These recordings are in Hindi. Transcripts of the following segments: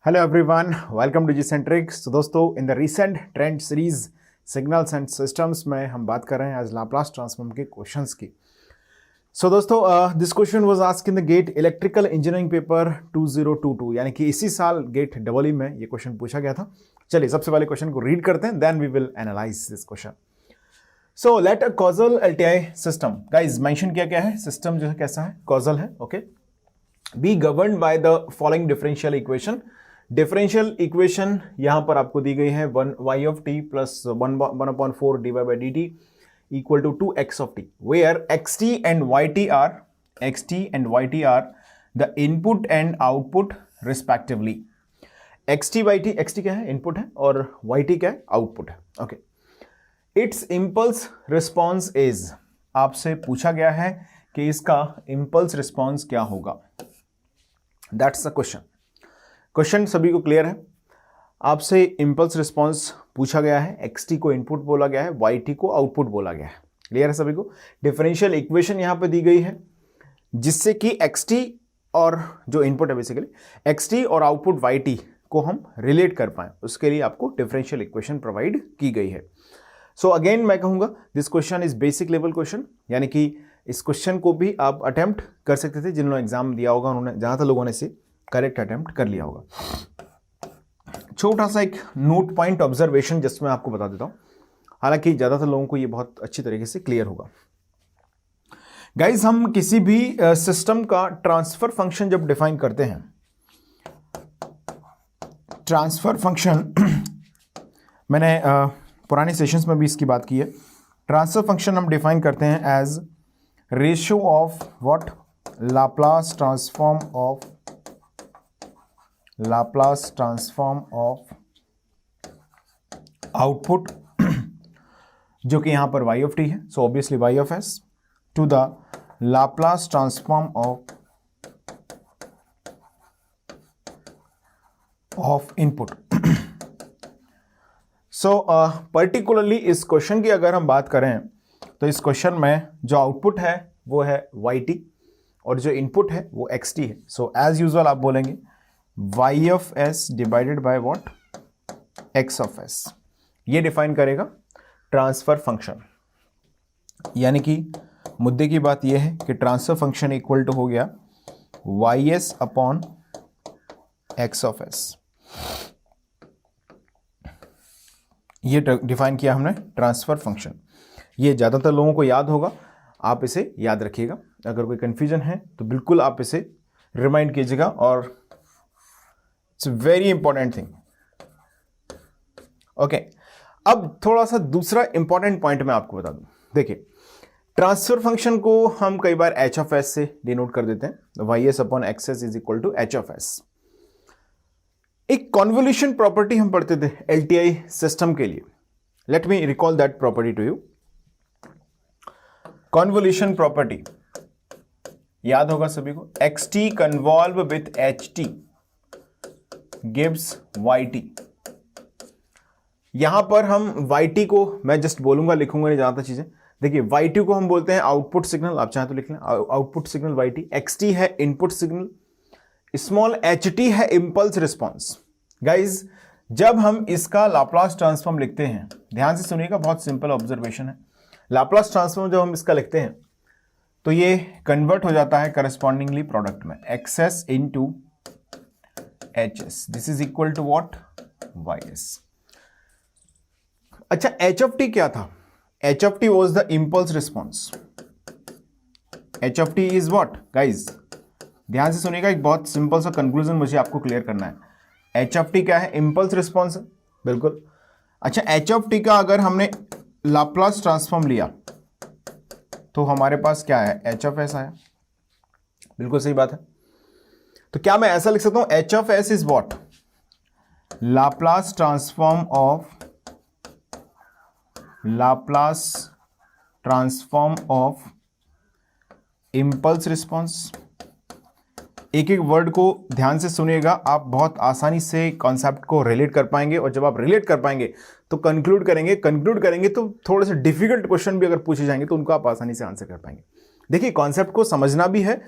Hello everyone, welcome to Gcentrics। तो दोस्तों in the recent trend series signals and systems में हम बात कर रहे हैं आज लाप्लास ट्रांसफॉर्म के क्वेश्चंस की। सो दोस्तों this question was asked in the GATE electrical engineering paper 2022, यानी कि इसी साल गेट डबल में ये क्वेश्चन पूछा गया था। चलिए सबसे पहले क्वेश्चन को रीड करते हैं, then we will analyse this question. So let a causal LTI system, guys mention किया गया है सिस्टम जो है कैसा है, कॉजल है, okay, be governed by the following differential equation. Differential equation यहां पर आपको दी गई है 1y of t plus 1/4 dy by d t equal to 2x of t, where xt and yt are the input and output respectively। xt by t, xt क्या है, इनपुट है, और yt क्या है, आउटपुट है, okay. It's impulse response is, आपसे पूछा गया है कि इसका इम्पल्स रिस्पॉन्स क्या होगा, दैट्स द क्वेश्चन। क्वेश्चन सभी को क्लियर है? आपसे इम्पल्स रिस्पॉन्स पूछा गया है, एक्सटी को इनपुट बोला गया है, वाईटी को आउटपुट बोला गया है, क्लियर है सभी को? डिफरेंशियल इक्वेशन यहां पे दी गई है जिससे कि एक्सटी और जो इनपुट है बेसिकली एक्सटी और आउटपुट वाईटी को हम रिलेट कर पाए, उसके लिए आपको डिफरेंशियल इक्वेशन प्रोवाइड की गई है। सो अगेन मैं कहूंगा this question is basic level question, यानी कि इस क्वेश्चन को भी आप अटेम्प्ट कर सकते थे, जिन्होंने एग्जाम दिया होगा उन्होंने, ज़्यादातर लोगों ने से करेक्ट अटेम्प्ट कर लिया होगा। छोटा सा एक नोट पॉइंट ऑब्जर्वेशन जस्ट मैं आपको बता देता हूं, हालांकि ज्यादातर लोगों को ये बहुत अच्छी तरीके से क्लियर होगा। गाइज हम किसी भी सिस्टम का ट्रांसफर फंक्शन जब डिफाइन करते हैं, ट्रांसफर फंक्शन मैंने पुराने सेशंस में भी इसकी बात की है। ट्रांसफर फंक्शन हम डिफाइन करते हैं as ratio of what, Laplace transform of output जो कि यहां पर y ऑफ t है, so obviously y of s to the Laplace transform of input. So particularly इस क्वेश्चन की अगर हम बात करें तो इस क्वेश्चन में जो आउटपुट है वो है yt और जो इनपुट है वो xt है। सो एज यूजुअल आप बोलेंगे y of s divided by what, x of s, ये डिफाइन करेगा ट्रांसफर फंक्शन। यानी कि मुद्दे की बात यह है कि ट्रांसफर फंक्शन इक्वल टू हो गया ys upon x of s, ये डिफाइन किया हमने ट्रांसफर फंक्शन। ये ज़्यादातर लोगों को याद होगा, आप इसे याद रखिएगा। अगर कोई कंफ्यूजन है तो बिल्कुल आप इसे रिमाइंड कीजिएगा, और it's very important thing, okay. अब थोड़ा सा दूसरा इंपॉर्टेंट पॉइंट मैं आपको बता दूं। देखिए ट्रांसफर फंक्शन को हम कई बार h ऑफ s से डिनोट कर देते हैं, ys upon x is equal to h of s। एक कॉन्वोल्यूशन प्रॉपर्टी हम पढ़ते थे एलटीआई सिस्टम के लिए, let me recall that property to you. Convolution property याद होगा सभी को, xt convolve with ht gives yt। यहां पर हम yt को मैं जस्ट बोलूंगा, लिखूंगा नहीं ज्यादा चीजें। देखिए yt को हम बोलते हैं आउटपुट सिग्नल, आप चाहें तो लिख लें आउटपुट सिग्नल yt, xt है इनपुट सिग्नल, स्मॉल ht है इंपल्स रिस्पॉन्स। गाइज जब हम इसका लाप्लास ट्रांसफॉर्म लिखते हैं, ध्यान से सुनिएगा, बहुत सिंपल ऑब्जर्वेशन है। लाप्लास ट्रांसफॉर्म जब हम इसका लिखते हैं तो ये कन्वर्ट हो जाता है करस्पॉन्डिंगली प्रोडक्ट में, xs into hs, this is equal to what, ys। अच्छा h ऑफ t क्या था? h of t was the impulse response. h of t is what guys, ध्यान से सुनिएगा, एक बहुत सिंपल सा कंक्लूजन मुझे आपको क्लियर करना है। h ऑफ t क्या है? इंपल्स रिस्पॉन्स है, बिल्कुल। अच्छा h ऑफ t का अगर हमने लाप्लास ट्रांसफॉर्म लिया तो हमारे पास क्या है, h ऑफ s आया, बिल्कुल सही बात है। तो क्या मैं ऐसा लिख सकता हूं, h of s is what, Laplace transform of impulse response. एक एक वर्ड को ध्यान से सुनिएगा, आप बहुत आसानी से कॉन्सेप्ट को रिलेट कर पाएंगे, और जब आप रिलेट कर पाएंगे तो कंक्लूड करेंगे तो थोड़े से डिफिकल्ट क्वेश्चन भी अगर पूछे जाएंगे तो उनको आप आसानी से आंसर कर पाएंगे। देखिए कॉन्सेप्ट को समझना भी है,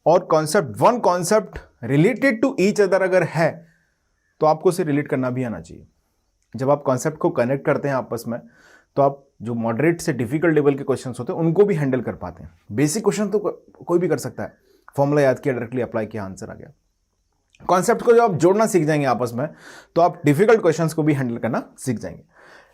और concept one concept related to each other अगर है तो आपको उसे रिलेट करना भी आना चाहिए। जब आप कॉन्सेप्ट को कनेक्ट करते हैं आपस में, तो आप जो मॉडरेट से डिफिकल्ट लेवल के क्वेश्चंस होते हैं उनको भी हैंडल कर पाते हैं। बेसिक क्वेश्चन तो कोई भी कर सकता है, फॉर्मूला याद किया, डायरेक्टली अप्लाई किया, आंसर आ गया। कॉन्सेप्ट को जब आप जोड़ना सीख जाएंगे आपस में, तो आप डिफिकल्ट क्वेश्चंस को भी हैंडल करना सीख जाएंगे।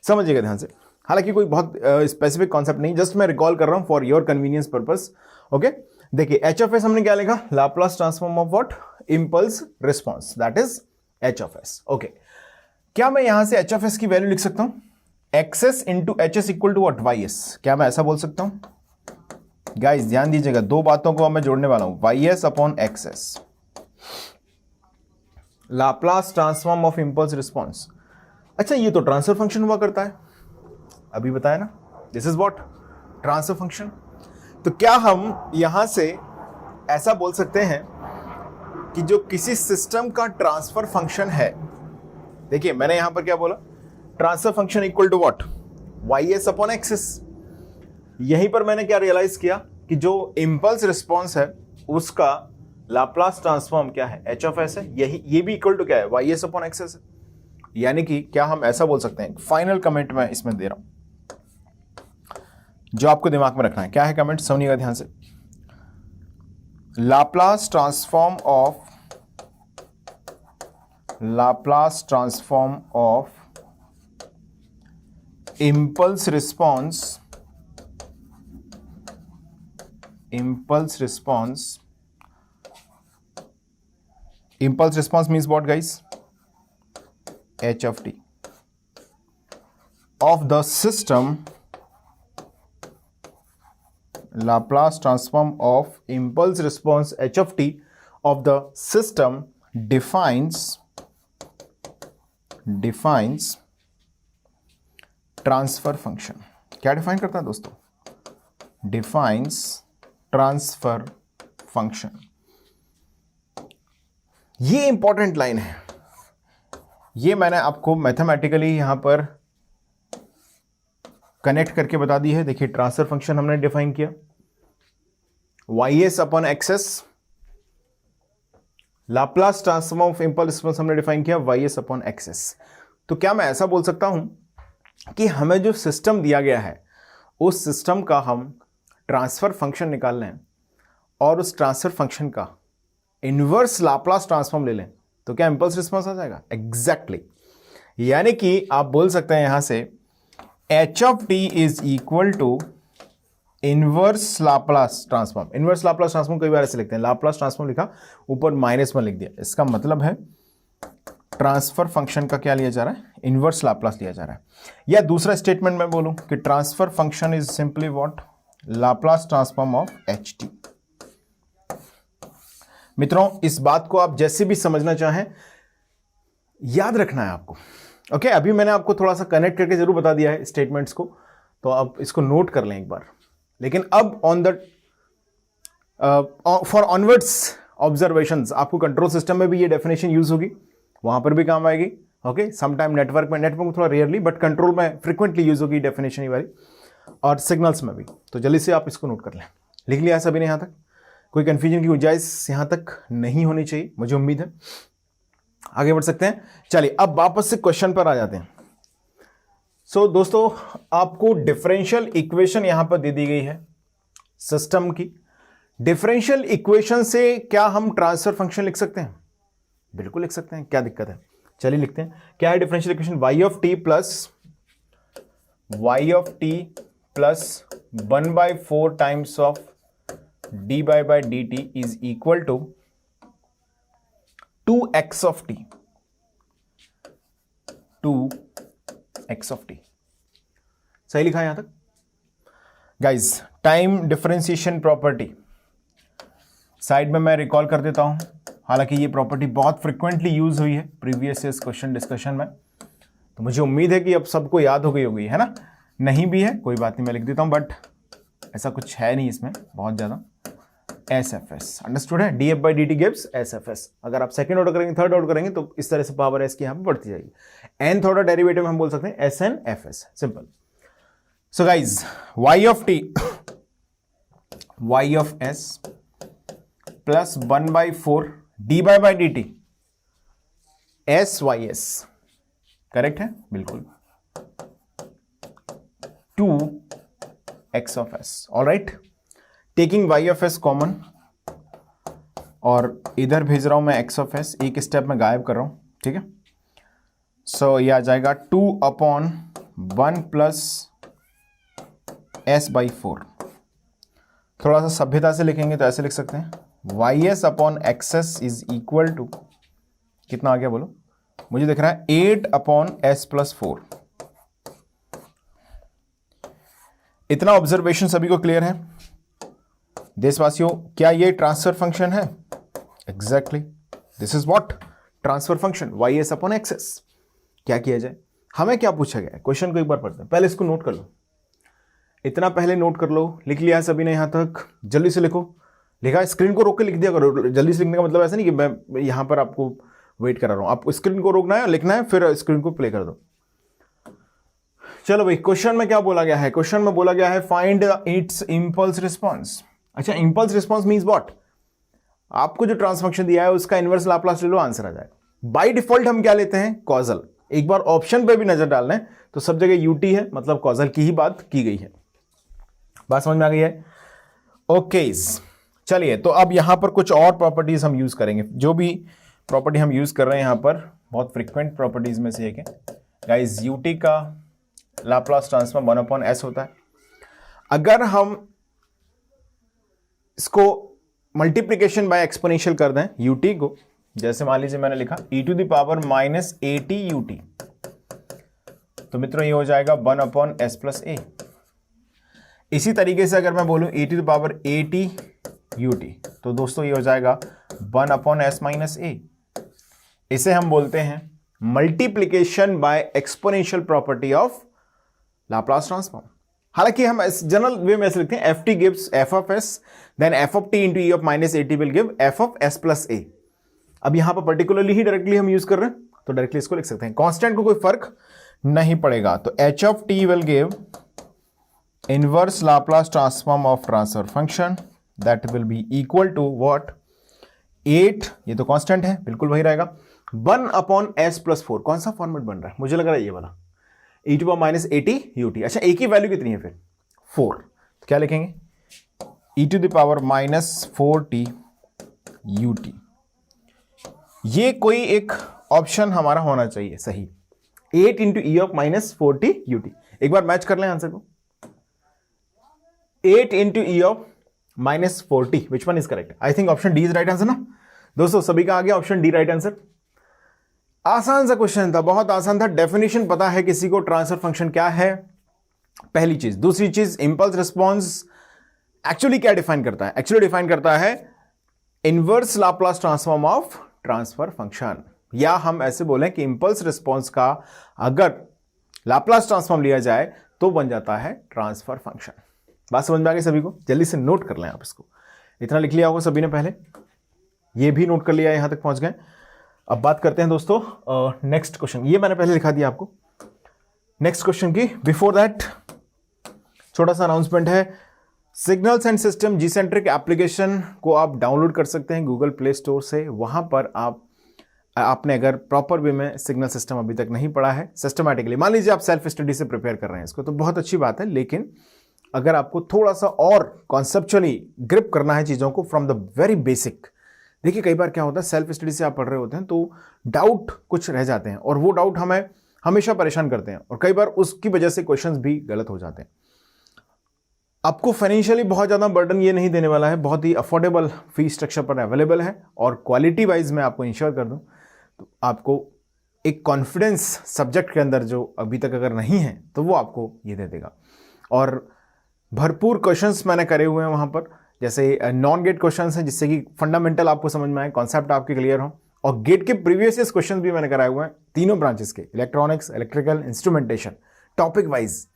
समझिएगा ध्यान से। हालांकि कोई बहुत स्पेसिफिक कॉन्सेप्ट नहीं, जस्ट मैं रिकॉल कर रहा हूं for your convenience purpose. Okay, देखिए एच ऑफ एस हमने क्या लिखा, Laplace transform of what, impulse response, that is h of s. Okay, क्या मैं यहां से एच ऑफ एस की वैल्यू लिख सकता हूं, x into h s equal to what, y s, क्या मैं ऐसा बोल सकता हूं? गाइस ध्यान दीजिएगा, दो बातों को मैं जोड़ने वाला हूं, y s upon x s, Laplace transform of impulse response. अच्छा, ये तो ट्रांसफर फंक्शन हुआ करता है, अभी बताया ना, this is what transfer function. तो क्या हम यहां से ऐसा बोल सकते हैं कि जो किसी सिस्टम का ट्रांसफर फंक्शन है, देखिए मैंने यहां पर क्या बोला, transfer function equal to what, y s upon x s. यहीं पर मैंने क्या रियलाइज किया कि जो इंपल्स रिस्पॉन्स है उसका लाप्लास ट्रांसफॉर्म क्या है, एच ऑफ एस है, यही ये भी इक्वल टू क्या है, y s upon x s है। यानी कि क्या हम ऐसा बोल सकते हैं, फाइनल कमेंट मैं इसमें दे रहा हूं जो आपको दिमाग में रखना है। क्या है कमेंट, सुनिएगा ध्यान से। Laplace transform of impulse response means what guys, h of t of the system, Laplace transform of impulse response h of t of the system defines transfer function. क्या डिफाइन करता है दोस्तों, डिफाइंस ट्रांसफर फंक्शन। ये इंपॉर्टेंट लाइन है, ये मैंने आपको मैथमेटिकली यहां पर कनेक्ट करके बता दी है। देखिए ट्रांसफर फंक्शन हमने डिफाइन किया, y s upon x s, Laplace transform of impulse response हमने डिफाइन किया, वाई एस अपॉन एक्सेस। तो क्या मैं ऐसा बोल सकता हूं कि हमें जो सिस्टम दिया गया है उस सिस्टम का हम ट्रांसफर फंक्शन निकाल लें और उस ट्रांसफर फंक्शन का इनवर्स लाप्लास ट्रांसफॉर्म ले लें, तो क्या इंपल्स रिस्पॉन्स आ जाएगा? एग्जैक्टली। यानी कि आप बोल सकते हैं यहां से h of t is equal to inverse Laplace transform. Inverse Laplace transform कई बार ऐसे लिखते हैं, लाप्लास ट्रांसफॉर्म लिखा, ऊपर माइनस में लिख दिया, इसका मतलब है ट्रांसफर फंक्शन का क्या लिया जा रहा है, इनवर्स लाप्लास लिया जा रहा है। या दूसरा स्टेटमेंट में बोलूं कि transfer function is simply what, Laplace transform of H T. मित्रों इस बात को आप जैसे भी समझना चाहें याद रखना है आपको। ओके, अभी मैंने आपको थोड़ा सा कनेक्ट करके जरूर बता दिया है स्टेटमेंट्स को, तो आप इसको नोट कर लें एक बार। लेकिन अब on the for onwards observations आपको कंट्रोल सिस्टम में भी ये डेफिनेशन यूज होगी, वहां पर भी काम आएगी। ओके, समटाइम नेटवर्क में थोड़ा रेयरली, बट कंट्रोल में फ्रीक्वेंटली यूज होगी डेफिनेशन ये वाली, और सिग्नल्स में भी। तो जल्दी से आप इसको नोट कर लें। लिख लिया है सभी ने? यहां तक कोई कंफ्यूजन की गुंजाइश यहां तक नहीं होनी चाहिए, मुझे उम्मीद है। आगे बढ़ सकते हैं। चलिए अब वापस से क्वेश्चन पर आ जाते हैं। सो दोस्तों आपको डिफरेंशियल इक्वेशन यहां पर दे दी गई है सिस्टम की। डिफरेंशियल इक्वेशन से क्या हम ट्रांसफर फंक्शन लिख सकते हैं? बिल्कुल लिख सकते हैं, क्या दिक्कत है? चलिए लिखते हैं। क्या है differential equation? y of t plus 1/4 times of dy by dt is equal to 2x of t. 2x of t सही लिखा है यहां तक guys? Time differentiation property side में मैं रिकॉल कर देता हूं। हालांकि ये प्रॉपर्टी बहुत फ्रिक्वेंटली यूज हुई है प्रीवियस ईयर्स क्वेश्चन डिस्कशन में, तो मुझे उम्मीद है कि अब सबको याद हो गई होगी, है ना? नहीं भी है कोई बात नहीं, मैं लिख देता हूं, बट ऐसा कुछ है नहीं इसमें बहुत ज्यादा। एस एफ एस अंडरस्टूड है, D F by d T gives S F S. अगर आप सेकंड ऑर्डर करेंगे, थर्ड ऑर्डर करेंगे, तो इस तरह से पावर एस की यहां पर बढ़ती जाएगी। एनथ ऑर्डर डेरिवेटिव में हम बोल सकते हैं s n f s, simple. So guys y of t, y of s plus 1/4 dy by dt s y s, correct है बिल्कुल, 2x of s, all right. Taking y of s common और इधर भेज रहा हूं मैं x ऑफ एस, एक स्टेप में गायब कर रहा हूं, ठीक है। सो ये आ जाएगा 2/1 प्लस s बाई 4। थोड़ा सा सभ्यता से लिखेंगे तो ऐसे लिख सकते हैं, ys upon x s is equal to, कितना आ गया बोलो, मुझे दिख रहा है 8/s प्लस 4। इतना ऑब्जर्वेशन सभी को क्लियर है देशवासियों? क्या ये ट्रांसफर फंक्शन है? Exactly this is what transfer function, ys upon access. क्या किया जाए, हमें क्या पूछा गया है, क्वेश्चन को एक बार पढ़ते हैं, पहले इसको नोट कर लो, इतना पहले नोट कर लो। लिख लिया है सभी ने यहां तक? जल्दी से लिखो। लिखा, स्क्रीन को रोक के लिख दिया करो। जल्दी से लिखने का मतलब ऐसा नहीं कि मैं यहां पर आपको वेट करा रहा हूं, आपको स्क्रीन को रोकना है, लिखना है, फिर स्क्रीन को प्ले कर दो। चलो भाई, क्वेश्चन में क्या बोला गया है? क्वेश्चन में बोला गया है फाइंड इट्स इंपल्स रिस्पॉन्स। अच्छा, इंपल्स रिस्पॉन्स मींस व्हाट? आपको जो ट्रांसफर फंक्शन दिया है उसका इनवर्स लाप्लास ले लो, आंसर आ जाएगा। बाय डिफॉल्ट हम क्या लेते हैं? कॉजल। एक बार ऑप्शन पे भी नजर डाल लें तो सब जगह यूटी है, मतलब कॉजल की ही बात की गई है। बात समझ में आ गई है? ओके, चलिए तो अब यहां पर कुछ और प्रॉपर्टीज हम यूज करेंगे। जो भी प्रॉपर्टी हम यूज कर रहे हैं यहां पर बहुत फ्रीक्वेंट प्रॉपर्टीज में से एक है गाइस, यूटी का लाप्लास ट्रांसफॉर्म 1/s होता है। अगर हम इसको मल्टीप्लीकेशन बाय एक्सपोनेंशियल कर दें यूटी को, जैसे मान लीजिए मैंने लिखा e⁻⁻80 ut, तो मित्रों ये हो जाएगा 1/s प्लस a। इसी तरीके से अगर मैं बोलूं e⁻80 ut, तो दोस्तों ये हो जाएगा 1/s माइनस a। इसे हम बोलते हैं multiplication bye exponential property of Laplace transform. हालांकि हम जनरल वे में ऐसे लिखते हैं ft gives f of s, then f of t into e of minus at will give f of s plus a। अब यहां पर पर्टिकुलरली ही डायरेक्टली हम यूज कर रहे हैं तो डायरेक्टली इसको लिख सकते हैं, कांस्टेंट को कोई फर्क नहीं पड़ेगा। तो h of t will give inverse Laplace transform of transfer function that will be equal to what? 8, ये तो कांस्टेंट है, बिल्कुल वही रहेगा। 1/s प्लस 4, कौन सा फॉर्मेट बन रहा है? मुझे लग रहा है ये वाला e⁻80 ut। अच्छा, एक ही वैल्यू कितनी है फिर? 4, तो क्या लिखेंगे? e⁻4t ut। ये कोई एक ऑप्शन हमारा होना चाहिए सही, 8 इंटू e⁻4t ut। एक बार मैच कर लें आंसर को, 8 into e⁻4t, which one is correct? I think option D is right answer ना दोस्तों? सभी का आ गया ऑप्शन डी राइट आंसर। आसान सा क्वेश्चन था, बहुत आसान था। डेफिनेशन पता है किसी को ट्रांसफर फंक्शन क्या है? पहली चीज। दूसरी चीज, इंपल्स रिस्पॉन्स एक्चुअली क्या डिफाइन करता है? एक्चुअली डिफाइन करता है inverse Laplace transform of transfer function, या हम ऐसे बोलें कि इंपल्स रिस्पॉन्स का अगर लाप्लास ट्रांसफॉर्म लिया जाए तो बन जाता है ट्रांसफर फंक्शन। बात समझ में आ गई सभी को? जल्दी से नोट कर लें आप इसको। इतना लिख लिया होगा सभी ने पहले, ये भी नोट कर लिया, यहां तक पहुंच गए। अब बात करते हैं दोस्तों नेक्स्ट क्वेश्चन। ये मैंने पहले लिखा दिया आपको नेक्स्ट क्वेश्चन की। बिफोर दैट छोटा सा अनाउंसमेंट है, सिग्नल्स एंड सिस्टम जीसेंट्रिक एप्लीकेशन को आप डाउनलोड कर सकते हैं गूगल प्ले स्टोर से। वहां पर आपने अगर प्रॉपर वे में सिग्नल सिस्टम अभी तक नहीं पढ़ा है सिस्टमैटिकली, मान लीजिए आप सेल्फ स्टडी से प्रिपेयर कर रहे हैं इसको, तो बहुत अच्छी बात है। लेकिन अगर आपको थोड़ा सा और कॉन्सेप्चुअली ग्रिप करना है चीज़ों को फ्रॉम द वेरी बेसिक, देखिए कई बार क्या होता है सेल्फ स्टडी से आप पढ़ रहे होते हैं तो डाउट कुछ रह जाते हैं और वो डाउट हमें हमेशा परेशान करते हैं और कई बार उसकी वजह से क्वेश्चंस भी गलत हो जाते हैं। आपको फाइनेंशियली बहुत ज़्यादा बर्डन ये नहीं देने वाला है, बहुत ही अफोर्डेबल फी स्ट्रक्चर पर अवेलेबल है और क्वालिटी वाइज मैं आपको इंश्योर कर दूं तो आपको एक कॉन्फिडेंस सब्जेक्ट के अंदर जो अभी तक अगर नहीं है तो वो आपको ये दे देगा। और भरपूर क्वेश्चंस मैंने करे हुए हैं वहाँ पर, जैसे नॉन गेट क्वेश्चंस हैं जिससे कि फंडामेंटल आपको समझ में आए, कॉन्सेप्ट आपके क्लियर हो, और गेट के प्रीवियस क्वेश्चन भी मैंने कराए हुए हैं तीनों ब्रांचेस के, electronics, electrical, instrumentation, topic wise.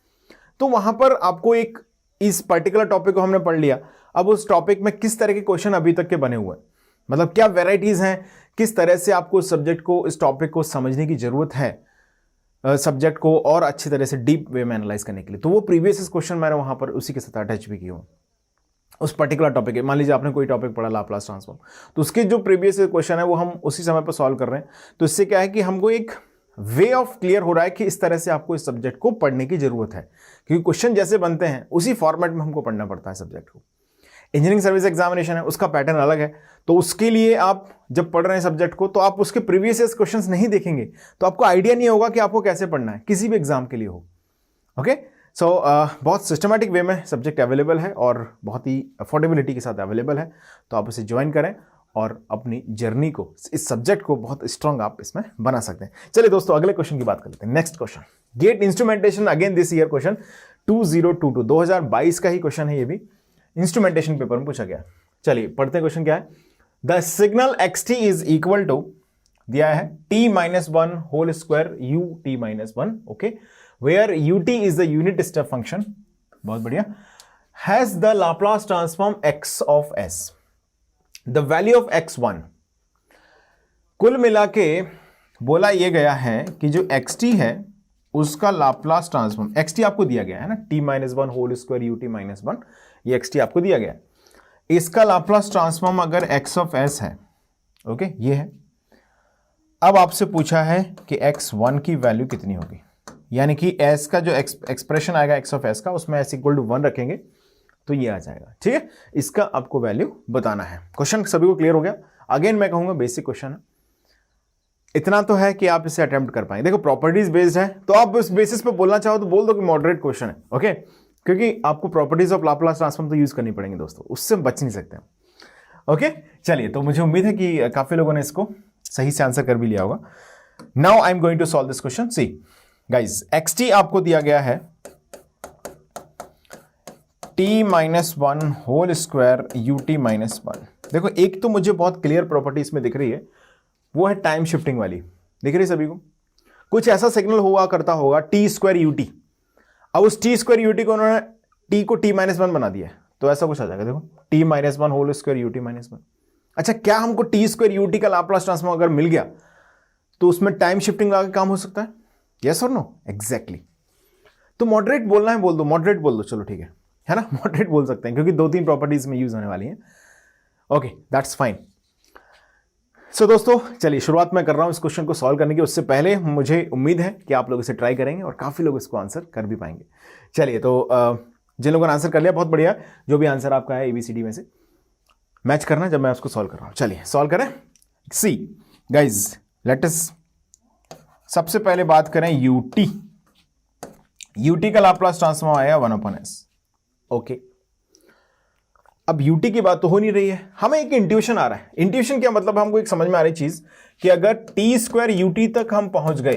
तो वहाँ पर आपको एक इस पर्टिकुलर टॉपिक को हमने पढ़ लिया, अब उस टॉपिक में किस तरह के क्वेश्चन अभी तक के बने हुए हैं, मतलब क्या वेराइटीज़ हैं, किस तरह से आपको इस सब्जेक्ट को, इस टॉपिक को समझने की ज़रूरत है, सब्जेक्ट को और अच्छी तरह से डीप वे में एनालाइज करने के लिए। तो वो प्रीवियस क्वेश्चन मैंने वहाँ पर उसी के साथ अटैच भी किए हुए। उस पर्टिकुलर टॉपिक है। मान लीजिए आपने कोई टॉपिक पढ़ा लाप्लास ट्रांसफॉर्म, तो उसके जो प्रीवियस क्वेश्चन है वो हम उसी समय पर सॉल्व कर रहे हैं। तो इससे क्या है कि हमको एक वे ऑफ क्लियर हो रहा है कि इस तरह से आपको इस सब्जेक्ट को पढ़ने की जरूरत है, क्योंकि क्वेश्चन जैसे बनते हैं उसी फॉर्मेट में हमको पढ़ना पड़ता है सब्जेक्ट को। इंजीनियरिंग सर्विस एग्जामिनेशन है, उसका पैटर्न अलग है, तो उसके लिए आप जब पढ़ रहे हैं सब्जेक्ट को तो आप उसके प्रीवियस क्वेश्चंस नहीं देखेंगे तो आपको आइडिया नहीं होगा कि आपको कैसे पढ़ना है, किसी भी एग्जाम के लिए हो। ओके, सो बहुत सिस्टमैटिक वे में सब्जेक्ट अवेलेबल है और बहुत ही अफोर्डेबिलिटी के साथ अवेलेबल है, तो आप उसे ज्वाइन करें और अपनी जर्नी को, इस सब्जेक्ट को बहुत स्ट्रांग आप इसमें बना सकते हैं। चलिए दोस्तों, अगले क्वेश्चन की बात कर लेते हैं। Next question, GATE instrumentation again this year question 2022, 2022 का ही क्वेश्चन है ये भी, इंस्ट्रूमेंटेशन पेपर में पूछा गया। चलिए पढ़ते हैं क्वेश्चन क्या है। The signal xt is equal to, दिया है t-1 whole square ut-1, okay, where ut is the unit step function, बहुत बढ़िया, has the Laplace transform x of s, the value of x1। कुल मिला के बोला यह गया है कि जो xt है उसका लाप्लास ट्रांसफॉर्म, xt आपको दिया गया है ना, t-1 होल स्क्वायर ut-1, ये xt आपको दिया गया है, इसका लाप्लास ट्रांसफॉर्म अगर x ऑफ s है, ओके, ये है। अब आपसे पूछा है कि x1 की वैल्यू कितनी होगी, यानी कि s का जो एक्सप्रेशन आएगा x ऑफ s का, उसमें s इक्वल टू 1 रखेंगे तो ये आ जाएगा, ठीक है। इसका आपको वैल्यू बताना है। क्वेश्चन सभी को क्लियर हो गया? अगेन मैं कहूंगा बेसिक क्वेश्चन है, इतना तो है कि आप इसे अटेम्प्ट कर पाएंगे। देखो प्रॉपर्टीज बेस्ड है, तो आप उस बेसिस पे बोलना चाहो तो बोल दो कि मॉडरेट क्वेश्चन है, ओके, क्योंकि आपको प्रॉपर्टीज ऑफ लाप्लास ट्रांसफॉर्म तो यूज करनी पड़ेंगी दोस्तों, उससे बच नहीं सकते। ओके, चलिए, तो मुझे उम्मीद है कि काफी लोगों ने इसको सही से आंसर कर भी लिया होगा। Now I am going to solve this question. See guys, xt आपको दिया गया है t-1 होल स्क्वायर ut-1। देखो एक तो मुझे बहुत क्लियर प्रॉपर्टी इसमें दिख रही है, वो है टाइम शिफ्टिंग वाली, दिख रही है सभी को? कुछ ऐसा सिग्नल हुआ करता होगा टी स्क्वायर यूटी, अब उस टी स्क्वायर यूटी को उन्होंने टी को t-1 बना दिया, तो ऐसा कुछ आ जाएगा। देखो t-1 होल स्क्वायर ut-1। अच्छा, क्या हमको टी स्क्वायर यूटी का लाप्लास ट्रांसफॉर्म अगर मिल गया तो उसमें टाइम शिफ्टिंग लगा के काम हो सकता है? यस और नो? एग्जैक्टली। तो मॉडरेट बोलना है, बोल दो, मॉडरेट बोल दो, चलो ठीक है ना, मॉडरेट बोल सकते हैं क्योंकि 2-3 प्रॉपर्टीज में यूज होने वाली हैं। Okay, that's fine. सो दोस्तों, चलिए शुरुआत मैं कर रहा हूं इस क्वेश्चन को सॉल्व करने की। उससे पहले मुझे उम्मीद है कि आप लोग इसे ट्राई करेंगे और काफी लोग इसको आंसर कर भी पाएंगे। चलिए, तो जिन लोगों ने आंसर कर लिया बहुत बढ़िया, जो भी आंसर आपका है ABCD में से मैच करना जब मैं उसको सॉल्व कर रहा हूं। चलिए सॉल्व करें। सी गाइज, लेट अस सबसे पहले बात करें यूटी का लाप्लास ट्रांसफॉर्म आया 1/s। ओके, अब यूटी की बात तो हो नहीं रही है, हमें एक इंट्यूशन आ रहा है। इंट्यूशन क्या मतलब? हमको एक समझ में आ रही चीज कि अगर टी स्क्वायर यूटी तक हम पहुंच गए,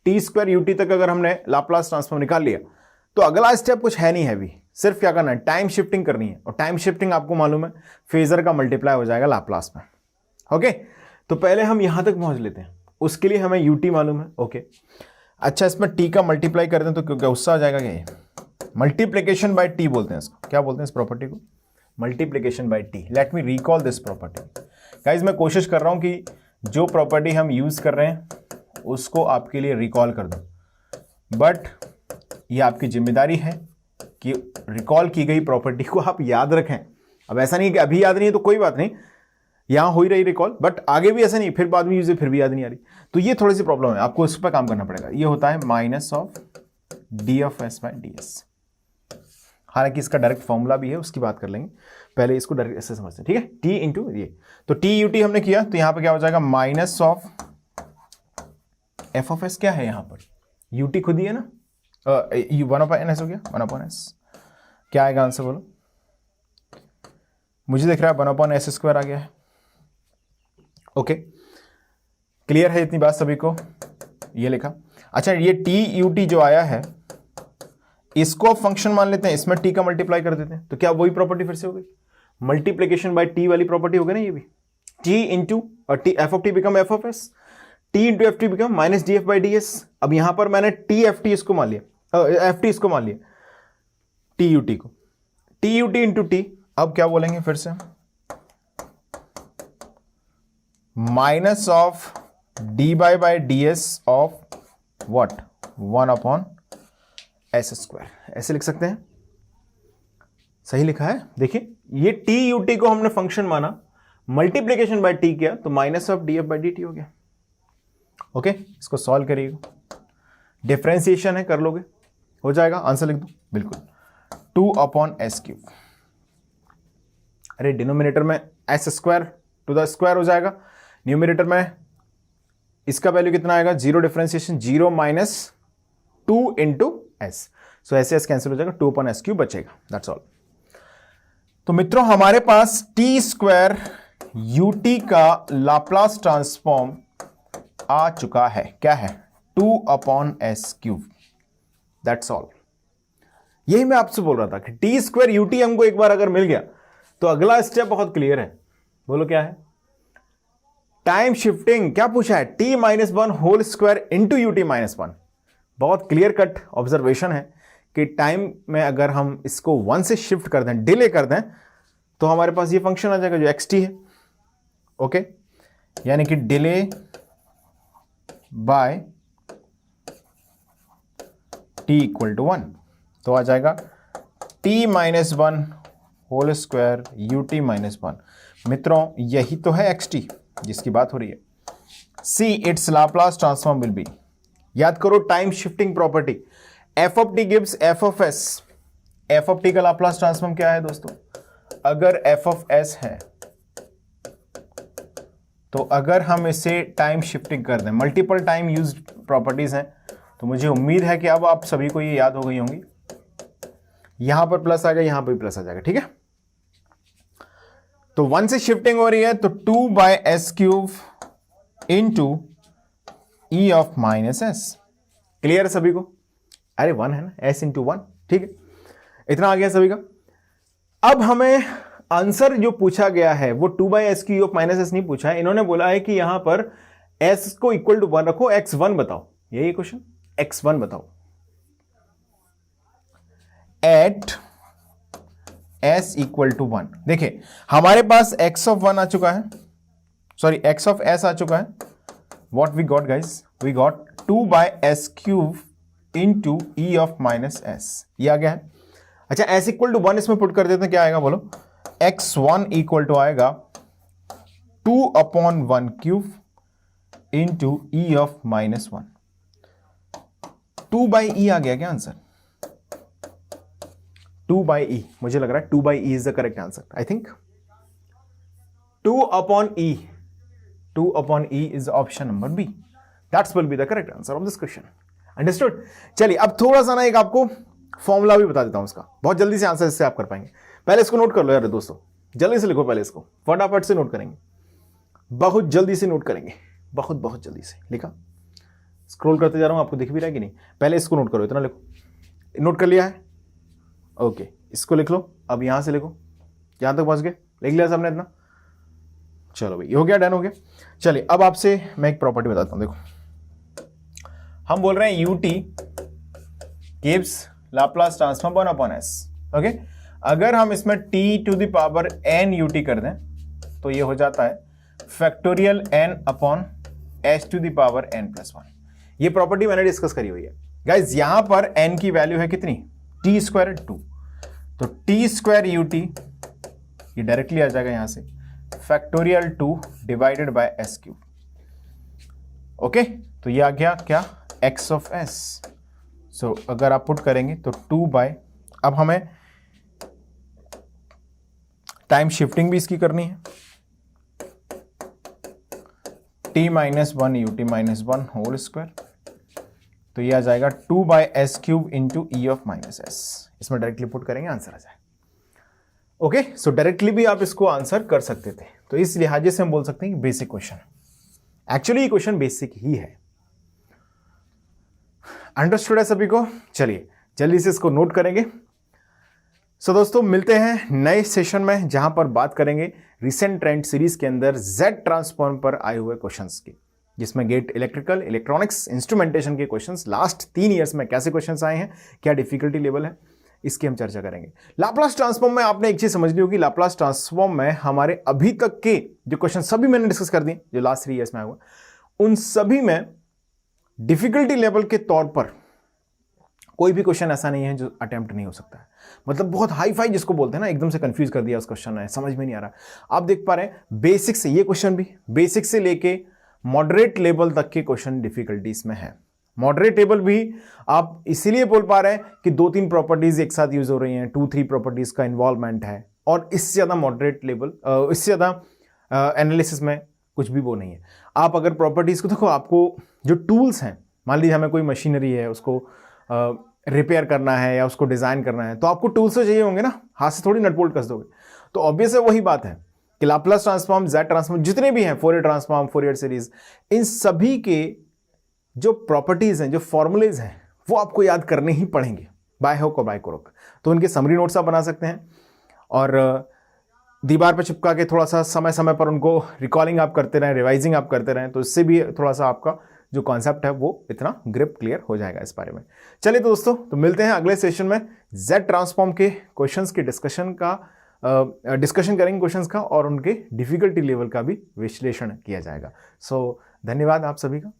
टी स्क्वायर यूटी तक अगर हमने लाप्लास ट्रांसफॉर्म निकाल लिया तो अगला स्टेप कुछ है नहीं हैवी, सिर्फ क्या करना है, टाइम शिफ्टिंग करनी है। और टाइम शिफ्टिंग आपको मालूम है फेजर का मल्टीप्लाई हो जाएगा लाप्लास में। ओके, तो पहले हम यहां तक पहुंच लेते हैं, उसके लिए हमें यूटी मालूम है। ओके, अच्छा, इसमें टी का मल्टीप्लाई कर दें तो क्या गुस्सा आ जाएगा क्या? ये मल्टीप्लीकेशन बाय टी बोलते हैं इसको। क्या बोलते हैं इस प्रॉपर्टी को? Multiplication bye T. Late me recall this property. Guys, मैं कोशिश कर रहा हूं कि जो प्रॉपर्टी हम यूज कर रहे हैं उसको आपके लिए रिकॉल कर दूं, बट ये आपकी जिम्मेदारी है कि रिकॉल की गई प्रॉपर्टी को आप याद रखें। अब ऐसा नहीं कि अभी याद नहीं है तो कोई बात नहीं, यहां हो ही रही रिकॉल, बट आगे भी ऐसा नहीं फिर बाद में यूज फिर भी याद नहीं आ रही, तो ये थोड़ी सी प्रॉब्लम है, आपको इस पर काम करना पड़ेगा। ये होता है minus of D of S by D S. हालांकि इसका डायरेक्ट फॉर्मूला भी है, उसकी बात कर लेंगे, पहले इसको डायरेक्ट ऐसे समझते हैं, ठीक है। टी इंटू ये, तो टी यू टी हमने किया तो यहां पर क्या हो जाएगा, minus of F of S. क्या है यहां पर? यू टी खुद ही है ना, 1/n हो गया, 1/s। क्या आएगा आंसर बोलो? मुझे दिख रहा है 1/s स्क्वायर आ गया है। ओके, क्लियर है इतनी बात सभी को? ये लिखा। अच्छा, ये टी यू टी जो आया है इसको फंक्शन मान लेते हैं, इसमें टी का मल्टीप्लाई कर देते हैं, तो क्या वही प्रॉपर्टी फिर से हो गई, मल्टीप्लीकेशन बाय टी वाली प्रॉपर्टी हो गई ना ये भी। T into T F of T become F of S, T into F T become minus D F by D S. अब यहां पर मैंने टी एफ टी इसको मान लिया, एफ टी इसको मान लिया, टी यू टी को, T U T into T. अब क्या बोलेंगे फिर से, minus of D by D S of what, 1/s square, ऐसे लिख सकते हैं। सही लिखा है। देखिए ये टी यू टी को हमने फंक्शन माना, मल्टीप्लीकेशन बाय टी किया तो minus of D F by d T हो गया। ओके, इसको सॉल्व करिएगा, डिफरेंशिएशन है, कर लोगे, हो जाएगा। आंसर लिख दो, बिल्कुल 2/s³। अरे डिनोमिनेटर में s² टू द स्क्वायर हो जाएगा, न्यूमिनेटर में इसका वैल्यू कितना आएगा, 0 डिफरेंशिएशन 0 माइनस 2 इंटू एस, सो एस कैंसिल हो जाएगा, 2/s³ बचेगा, दैट्स ऑल। तो मित्रों हमारे पास t² ut का लाप्लास ट्रांसफॉर्म आ चुका है, क्या है, 2/s³, दैट्स ऑल। यही मैं आपसे बोल रहा था कि t² ut हमको एक बार अगर मिल गया तो अगला स्टेप बहुत क्लियर है। बोलो क्या है, टाइम शिफ्टिंग। क्या पूछा है, t-1² इंटू ut-1। बहुत क्लियर कट ऑब्जर्वेशन है कि टाइम में अगर हम इसको 1 से शिफ्ट कर दें, डिले कर दें, तो हमारे पास ये फंक्शन आ जाएगा जो xt है। ओके, यानी कि डिले बाय t = 1, तो आ जाएगा t-1² ut-1। मित्रों यही तो है xt जिसकी बात हो रही है। See it's Laplace transform will be, याद करो time shifting property, F of T gives F of S. F of T का लाप्लास ट्रांसफॉर्म क्या है दोस्तों, अगर एफ ऑफ एस है तो अगर हम इसे टाइम शिफ्टिंग कर दें, मल्टीपल टाइम यूज्ड प्रॉपर्टीज हैं, तो मुझे उम्मीद है कि अब आप सभी को ये याद हो गई होंगी। यहां पर प्लस आ जाएगा, यहां पर भी प्लस आ जाएगा, ठीक है। तो 1 से शिफ्टिंग हो रही है तो 2/s³ इंटू e⁻s। क्लियर है सभी को, अरे 1 है ना, s इंटू 1, ठीक है, इतना आ गया सभी का। अब हमें आंसर जो पूछा गया है वो 2/s³ e⁻s नहीं पूछा है, इन्होंने बोला है कि यहां पर s को इक्वल टू 1 रखो, x1 बताओ, यही क्वेश्चन, x1 बताओ एट s = 1। देखिए हमारे पास x of 1 आ चुका है, सॉरी x of s आ चुका है। What we got guys, we got 2/s³ into e⁻s, ये आ गया है। अच्छा s = 1 इसमें पुट कर देते हैं, क्या आएगा बोलो, x1 = आएगा 2/1³ इंटू e⁻1। 2/e आ गया क्या आंसर, 2/e, मुझे लग रहा है 2/e is the correct answer, I think 2/e is option number B, that's will be the correct answer of this question. Understood. चलिए अब थोड़ा सा ना एक आपको फॉर्मूला भी बता देता हूं उसका, बहुत जल्दी से आंसर इससे आप कर पाएंगे। पहले इसको नोट कर लो यार दोस्तों, जल्दी से लिखो, पहले इसको फटाफट से नोट करेंगे, बहुत जल्दी से नोट करेंगे, बहुत जल्दी से। लिखा, स्क्रॉल करते जा रहा हूं, आपको दिख भी रहा है कि नहीं, पहले इसको नोट करो, इतना लिखो। नोट कर लिया है, ओके, इसको लिख लो। अब यहां से लिखो, यहां तक पहुंच गए, लिख लिया सबने इतना, चलो भाई हो गया, डन हो गया। चलिए अब आपसे मैं एक प्रॉपर्टी बताता हूं, देखो हम बोल रहे हैं ut gives Laplace transform 1/s। Okay, अगर हम इसमें t⁻n ut कर दें तो ये हो जाता है फैक्टोरियल n/s⁻n+1। ये प्रॉपर्टी मैंने डिस्कस करी हुई है गाइज। यहां पर n की वैल्यू है कितनी, t² 2, तो t² ut ये डायरेक्टली आ जाएगा यहां से factorial 2 divided by s³। Okay, तो ये आ गया क्या, x of s। सो अगर आप पुट करेंगे तो 2/, अब हमें टाइम शिफ्टिंग भी इसकी करनी है, t-1 ut-1 तो ये आ जाएगा 2/s³ इंटू e⁻s। इसमें डायरेक्टली पुट करेंगे, आंसर आ जाएगा। ओके, सो डायरेक्टली भी आप इसको आंसर कर सकते थे, तो इस लिहाजे से हम बोल सकते हैं कि बेसिक क्वेश्चन, एक्चुअली ये क्वेश्चन बेसिक ही है। अंडरस्टूड है सभी को। चलिए जल्दी से इसको नोट करेंगे। सो दोस्तों मिलते हैं नए सेशन में, जहां पर बात करेंगे रिसेंट ट्रेंड सीरीज के अंदर जेड ट्रांसफॉर्म पर आए हुए क्वेश्चंस की, जिसमें गेट इलेक्ट्रिकल, इलेक्ट्रॉनिक्स, इंस्ट्रूमेंटेशन के क्वेश्चंस लास्ट 3 ईयर्स में कैसे क्वेश्चंस आए हैं, क्या डिफिकल्टी लेवल है, इसकी हम चर्चा करेंगे। लाप्लास ट्रांसफॉर्म में आपने एक चीज समझ ली होगी, लाप्लास ट्रांसफॉर्म में हमारे अभी तक के जो क्वेश्चन सभी मैंने डिस्कस कर दिए, जो लास्ट 3 ईयर्स में आए हुए, उन सभी में डिफिकल्टी लेवल के तौर पर कोई भी क्वेश्चन ऐसा नहीं है जो अटेम्प्ट नहीं हो सकता है। मतलब बहुत हाई फाई जिसको बोलते हैं ना, एकदम से कंफ्यूज कर दिया उस क्वेश्चन ने, समझ में नहीं आ रहा। आप देख पा रहे हैं बेसिक से, ये क्वेश्चन भी बेसिक से लेके मॉडरेट लेवल तक के क्वेश्चन डिफिकल्टीज में है। मॉडरेट लेवल भी आप इसीलिए बोल पा रहे हैं कि 2-3 प्रॉपर्टीज एक साथ यूज हो रही हैं, 2-3 प्रॉपर्टीज का इन्वॉल्वमेंट है, और इससे ज्यादा मॉडरेट लेवल, इससे ज्यादा एनालिसिस में कुछ भी वो नहीं है। आप अगर प्रॉपर्टीज को देखो, आपको जो टूल्स हैं, मान लीजिए हमें कोई मशीनरी है, उसको रिपेयर करना है या उसको डिजाइन करना है, तो आपको टूल्स तो चाहिए होंगे ना, हाथ से थोड़ी नट बोल्ट कस दोगे। तो ऑब्वियस है वही बात है कि लाप्लास ट्रांसफॉर्म, जेड ट्रांसफॉर्म, जितने भी हैं, फोरियर ट्रांसफॉर्म, फोरियर सीरीज, इन सभी के जो प्रॉपर्टीज हैं, जो फॉर्मूलेज हैं, वो आपको याद करने ही पड़ेंगे, बाय हुक और बाय क्रुक। तो उनके समरी नोट्स आप बना सकते हैं और दीवार पर चिपका के थोड़ा सा समय समय पर उनको रिकॉलिंग आप करते रहें, रिवाइजिंग आप करते रहें, तो इससे भी थोड़ा सा आपका जो कॉन्सेप्ट है वो इतना ग्रिप क्लियर हो जाएगा इस बारे में। चलिए तो दोस्तों, तो मिलते हैं अगले सेशन में। जेड ट्रांसफॉर्म के क्वेश्चंस के डिस्कशन करेंगे क्वेश्चंस का, और उनके डिफिकल्टी लेवल का भी विश्लेषण किया जाएगा। सो धन्यवाद आप सभी का।